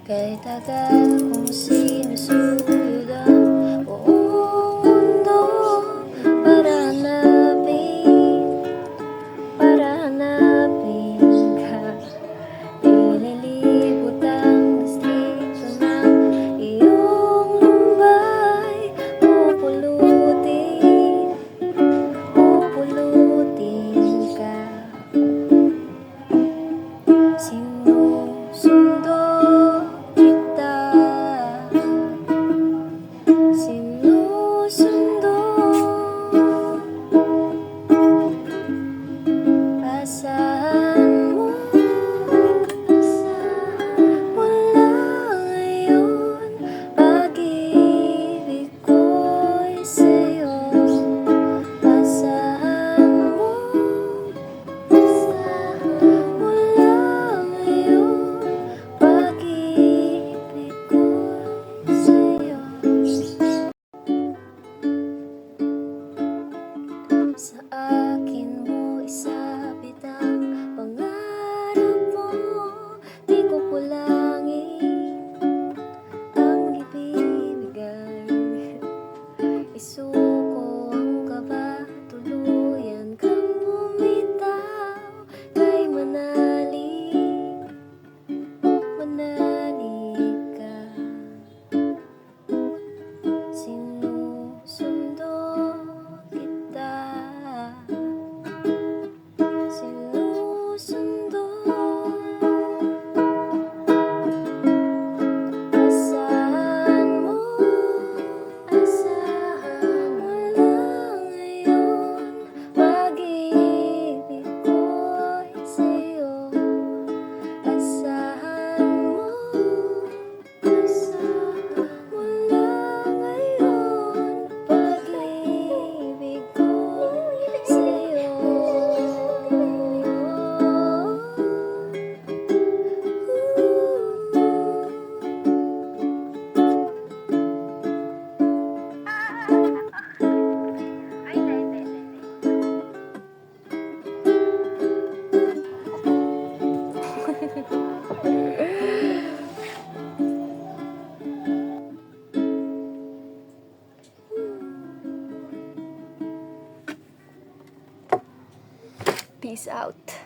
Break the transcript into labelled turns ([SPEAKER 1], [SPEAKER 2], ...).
[SPEAKER 1] Kahit tagal kong sinusuyod ang buong mundo para hanapin ka. Nililibot ang distrito ng iyong lumbay. Pupulutin ka. Sinusundo kita, sinusundo. Asahan mo, mula ngayon, pag-ibig ko'y sa'yo. Asahan mo, mula ngayon, pag-ibig ko'y sa'yo. Sa akin mo isabit ang pangarap mo, di ko pulangin ang ibibigay. Isuko ang kaba, tuluyan kang bumitaw. Kay manalig ka. Sinusundo kita, sinusundo. Asahan mo, mula ngayon, pag-ibig ko'y sa'yo. Asahan mo, mula ngayon, pag-ibig ko'y sa'yo. Peace out.